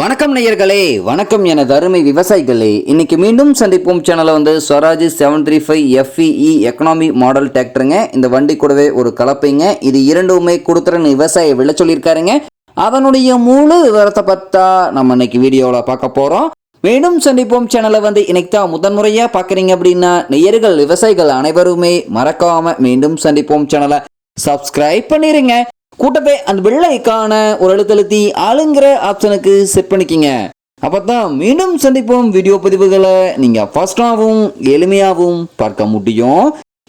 வணக்கம் நேயர்களே, வணக்கம் எனது அருமை விவசாயிகளே. இன்னைக்கு மீண்டும் சந்திப்போம் சேனலை ஸ்வராஜ் 735 FEE எக்கனாமி மாடல் டிராக்டருங்க. இந்த வண்டி கூடவே ஒரு கலப்பைங்க. இது இரண்டுமே கொடுத்துறன்னு விவசாய விலை சொல்லியிருக்காருங்க. அதனுடைய முழு விவரத்தை பற்றா நம்ம இன்னைக்கு வீடியோவில் பார்க்க போகிறோம். மீண்டும் சந்திப்போம் சேனலை இன்னைக்கு தான் முதன்முறையாக பார்க்குறீங்க அப்படின்னா நேயர்கள் விவசாயிகள் அனைவருமே மறக்காம மீண்டும் சந்திப்போம் சேனலை சப்ஸ்கிரைப் பண்ணிடுங்க. கூட்டத்தை அந்த வெள்ளைக்கான ஒரு எழுத்தழுத்தி ஆளுங்கிற ஆப்ஷனுக்கு செட் பண்ணிக்கிங்க. அப்பதான் மீண்டும் சந்திப்போம் வீடியோ பதிவுகளை நீங்க ஃபாஸ்டாகவும் எளிமையாகவும் பார்க்க முடியும்.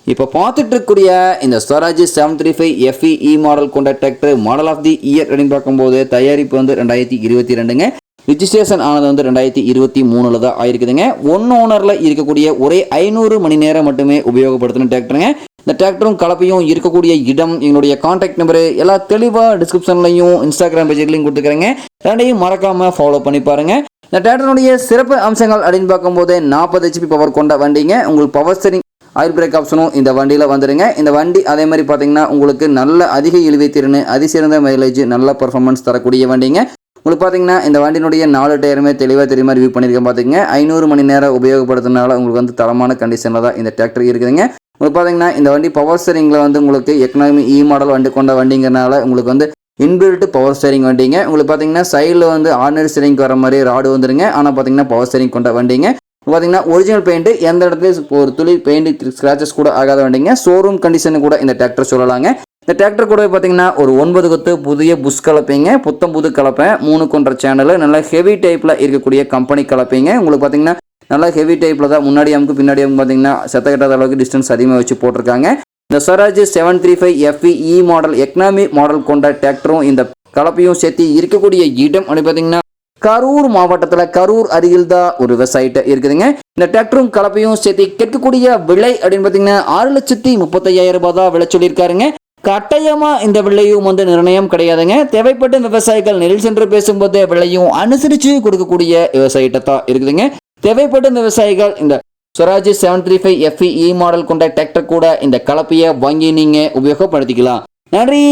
இப்ப பார்த்துட்டு இருக்கக்கூடிய இந்த ஸ்வராஜ் 735 FEE மாடல் கொண்ட tractor model of the year அப்படின்னு பார்க்கும்போது தயாரிப்பு 2022ங்க. ரிஜிஸ்ட்ரேஷன் ஆனது 2023 தான் ஆயிருக்குதுங்க. ஒன் ஓனர்ல இருக்கக்கூடிய ஒரே 500 மணி நேரம் மட்டுமே உபயோகப்படுத்தின டிராக்டருங்க. இந்த டிராக்டரும் கலப்பையும் இருக்கக்கூடிய இடம், எங்களுடைய கான்டாக்ட் நம்பரு எல்லாம் தெளிவாக டிஸ்கிரிப்ஷன்லையும் இன்ஸ்டாகிராம் பேஜ்லையும் கொடுத்துக்கிறேங்க. ரெண்டையும் மறக்காம ஃபாலோ பண்ணி பாருங்க. இந்த டிராக்டருடைய சிறப்பு அம்சங்கள் அப்படின்னு பார்க்கும்போது 40 HP பவர் கொண்ட வண்டிங்க. உங்களுக்கு பவர் ஸ்டீரிங் ஆயில் பிரேக் ஆப்ஷனும் இந்த வண்டியில் வந்துடுங்க. இந்த வண்டி அதே மாதிரி பார்த்தீங்கன்னா உங்களுக்கு நல்ல அதிக இழுவை திறன், அதிசிறந்த மைலேஜ், நல்ல பர்ஃபார்மன்ஸ் தரக்கூடிய வண்டிங்க. உங்களுக்கு பார்த்தீங்கன்னா இந்த வண்டியினுடைய 4 டயருமே தெளிவாக தெரியுமா ரிவ்யூ பண்ணியிருக்கேன். பார்த்துங்க 500 மணி நேரம் உபயோகப்படுத்தினால உங்களுக்கு தரமான கண்டிஷனில் தான் இந்த டிராக்டர் இருக்குதுங்க. உங்களுக்கு பார்த்தீங்கன்னா இந்த வண்டி பவர் ஸ்டீரிங்கில் உங்களுக்கு எக்கனாமி இ மாடல் வண்டி கொண்ட வண்டிங்கிறனால உங்களுக்கு இன்பில்ட் பவர் ஸ்டீரிங் வண்டிங்க. உங்களுக்கு பார்த்தீங்கன்னா சைடில் ஆர்டினரி ஸ்டீரிங் வர மாதிரி ராடு வந்துருங்க. ஆனால் பார்த்தீங்கன்னா பவர் ஸ்டீரிங் கொண்ட வண்டிங்க. பார்த்தீங்கன்னா ஒரிஜினல் பெயிண்ட், எந்த இடத்துல ஒரு துளி பெயிண்ட் ஸ்கிராச்சஸ் கூட ஆகாத வண்டிங்க. ஷோரூம் கண்டிஷன் கூட இந்த டிராக்டர் சொல்லலாங்க. இந்த டிராக்டர் கூட பார்த்தீங்கன்னா ஒரு 9 கொத்து புதிய புஷ் கலப்பைங்க, புத்தம் புது கலப்பை, 3 கொண்ட சேனல், நல்லா ஹெவி டைப்பில் இருக்கக்கூடிய கம்பெனி கலப்பைங்க. உங்களுக்கு பார்த்தீங்கன்னா நல்லா ஹெவி டைப்பில் தான் முன்னாடி அமுக்கு பின்னாடி அமுக்கு பார்த்தீங்கன்னா செத்த கட்டாத அளவுக்கு டிஸ்டன்ஸ் அதிகமாக வச்சு போட்டிருக்காங்க. இந்த Swaraj 735 FEE model economy model கொண்ட டிராக்டரும் இந்த கலப்பையும் சேர்த்து இருக்கக்கூடிய இடம் அப்படின்னு பார்த்தீங்கன்னா கரூர் மாவட்டத்தில் கரூர் அருகில் தான் ஒரு விவசாயிட்ட இருக்குதுங்க. இந்த டிராக்டரும் கலப்பையும் சேர்த்து கேட்கக்கூடிய விலை அப்படின்னு பார்த்தீங்கன்னா 6,35,000 ரூபாய் தான் விலை சொல்லியிருக்காருங்க. கட்டாயமா இந்த விலையும் நிர்ணயம் கிடையாதுங்க. தேவைப்பட்ட விவசாயிகள் நெல் சென்று பேசும்போது விலையும் அனுசரித்து கொடுக்கக்கூடிய விவசாயிட்ட தான் இருக்குதுங்க. தேவைப்பட்ட விவசாயிகள் இந்த ஸ்வராஜ் 735 FEE மாடல் கொண்ட டிராக்டர் கூட இந்த கலப்பையை வாங்கி நீங்க உபயோகப்படுத்திக்கலாம். நன்றி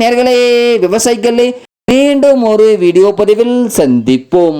நேர்களே, விவசாயிகளே. மீண்டும் ஒரு வீடியோ பதிவில் சந்திப்போம்.